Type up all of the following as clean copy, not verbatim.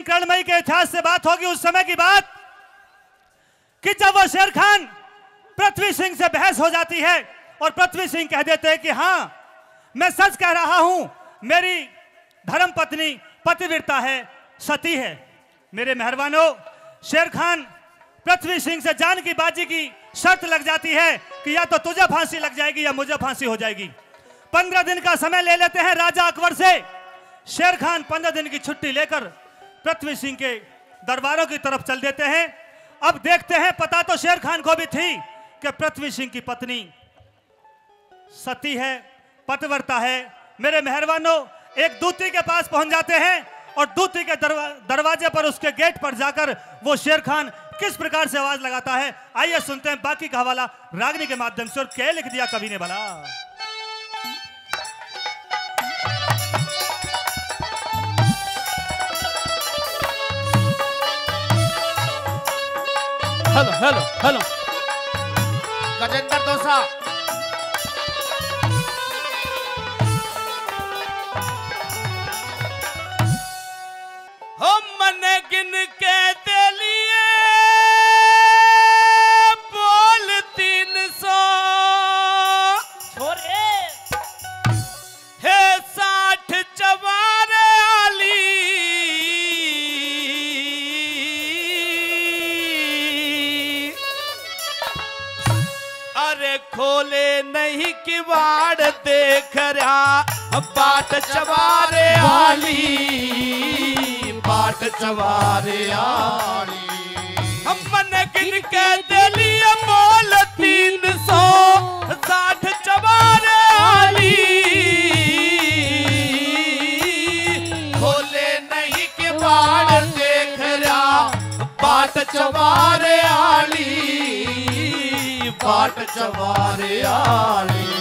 कर्णमयी के इतिहास से बात होगी उस समय की बात कि जब वो शेर खान पृथ्वी सिंह से बहस हो जाती है और पृथ्वी सिंह कह देते हैं कि हाँ मैं सच कह रहा हूं, मेरी धर्म पत्नी पतिव्रता है, सती है। मेरे मेहरबानों, शेर खान पृथ्वी सिंह से जान की बाजी की शर्त लग जाती है कि या तो तुझे फांसी लग जाएगी या मुझे फांसी हो जाएगी। 15 दिन का समय ले लेते हैं राजा अकबर से। शेर खान 15 दिन की छुट्टी लेकर पृथ्वी सिंह के दरबारों की तरफ चल देते हैं। अब देखते हैं, पता तो शेर खान को भी थी कि पृथ्वी सिंह की पत्नी सती है, पतिव्रता है। मेरे मेहरबानों, एक दूती के पास पहुंच जाते हैं और दूती के दरवाजे पर, उसके गेट पर जाकर वो शेर खान किस प्रकार से आवाज लगाता है, आइए सुनते हैं बाकी का हवाला रागनी के माध्यम से। और क्या लिख दिया कवि ने भला। Hello hello hello Gajendra dosa. हो मन गिन के दे लिए बोल 300 छोरे हे 60 चवारे आली अरे खोले नहीं किवाड़ देख रहा बाट चवारे आली बाट चवारे आली। हम मन गिन के दिलिए मोल 300 60 चवारे आली खोले नहीं किवाड़ देख रहा बाट चवारे आली बाट चवारे आली।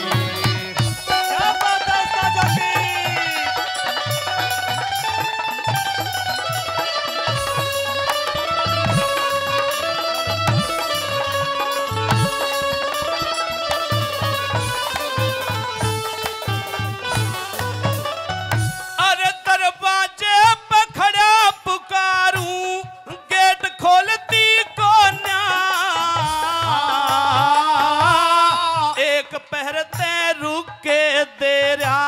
अरे दरवाजे पे खड़ा पुकारूं गेट खोलती को ना एक पहरते रुक के देरा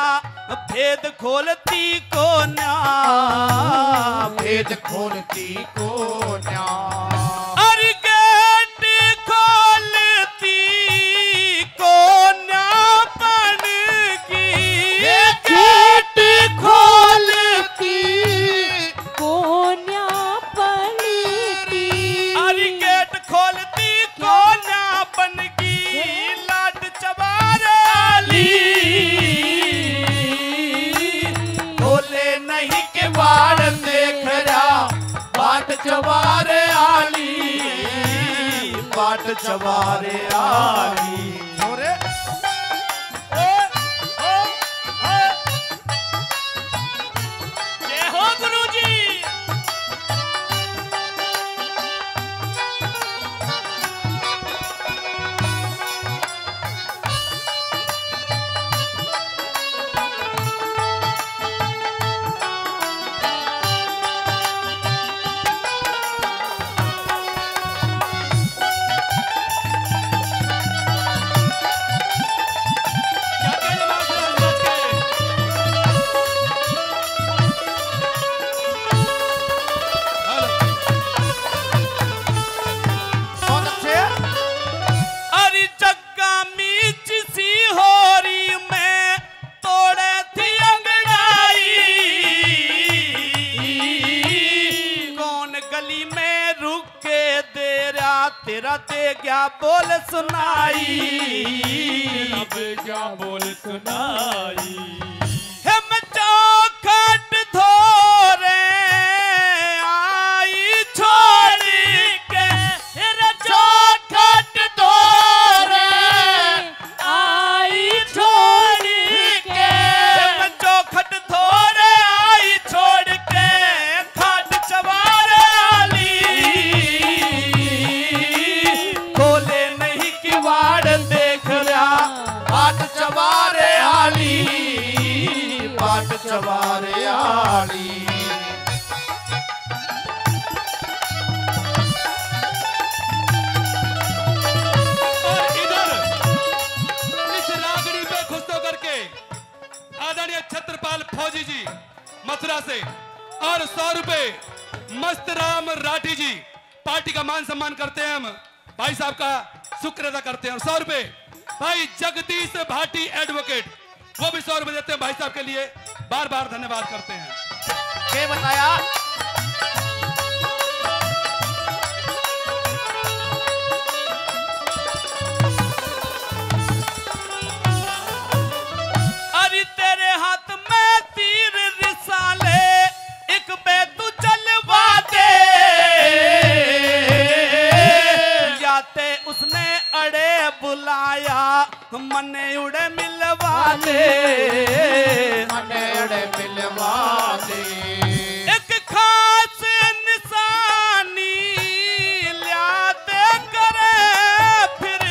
भेद खोलती को ना भेद खोलती को ना। अरे गेट खोलती को ना बन की गेट खोलती कोन्या पलटी अरे गेट खोलती को ना बन की लाट चबारे आली खोले नहीं के बाड़ देख रहा बाट चबारे आली बाट चबारे आली। छोरे जय हो गुरुजी। बहुत अच्छे। अरे जग्गा मीच सी होरी में तोड़े थी अंगड़ाई कौन गली में रुक के देरा तेरा दे गया बोल सुनाई क्या बोल सुनाई हम चौखट धोरे आई छोड़ के तेरा चौखट धोरे आई छोड़ के हम चौखट धोरे आई छोड़ के खाट चवारे आली खोले नहीं किवाड़ देख रहा बाट चवारे आली बाट चवारे आली। रुपए मस्त राम राठी जी, पार्टी का मान सम्मान करते हैं हम, भाई साहब का शुक्र अदा करते हैं। 100 रुपए भाई जगदीश भाटी एडवोकेट, वो भी 100 रुपए देते हैं भाई साहब के लिए, बार बार धन्यवाद करते हैं। के बताया अरे तेरे हाथ में तीर रिसाले, एक बे तू चलवा दे, याते उसने अड़े बुलाया, मने उड़े मिलवा दे, मनेड़े मिलवा दे। एक खास निशानी ल्याते करे फिर,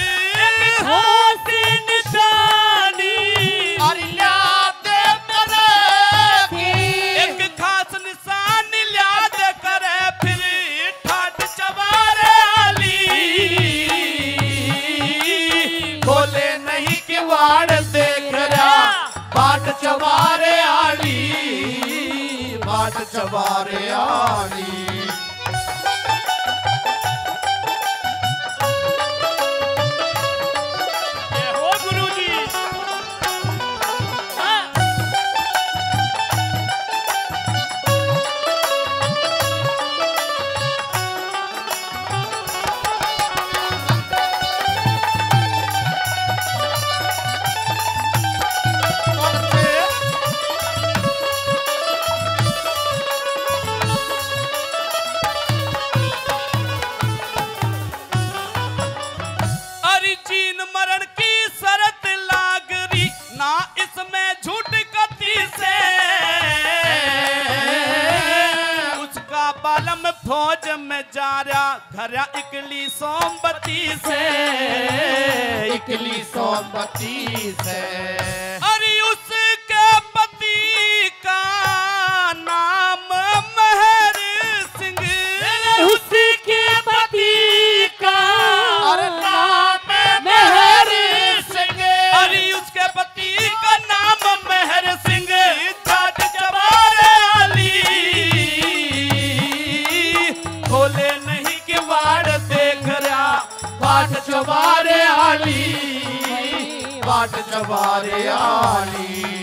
खास निशानी अरे याद करे एक खास निशानी ल्याते करे फिर, ठाट चबारे आली, बोले नहीं कि वाड़ देख रहा, बाट चबारे आली, बाट चबारे आली। ये हो गुरुजी। अरे जीन मरण की शरत लागरी, ना इसमें झूठ कती से, उसका बालम फौज में जा रहा, घर इकली सोमबती से, इकली सोमबती से। अरे उसके पति का नाम मेहर सिंह, उसके पति का अरे नाम मेहर सिंह, अरे उसके पति का नाम मेहर सिंह, ठाट चबारे आली, बोले नहीं कि वाड़ देख रहा, बाट चबारे आली, बाट चबारे आली।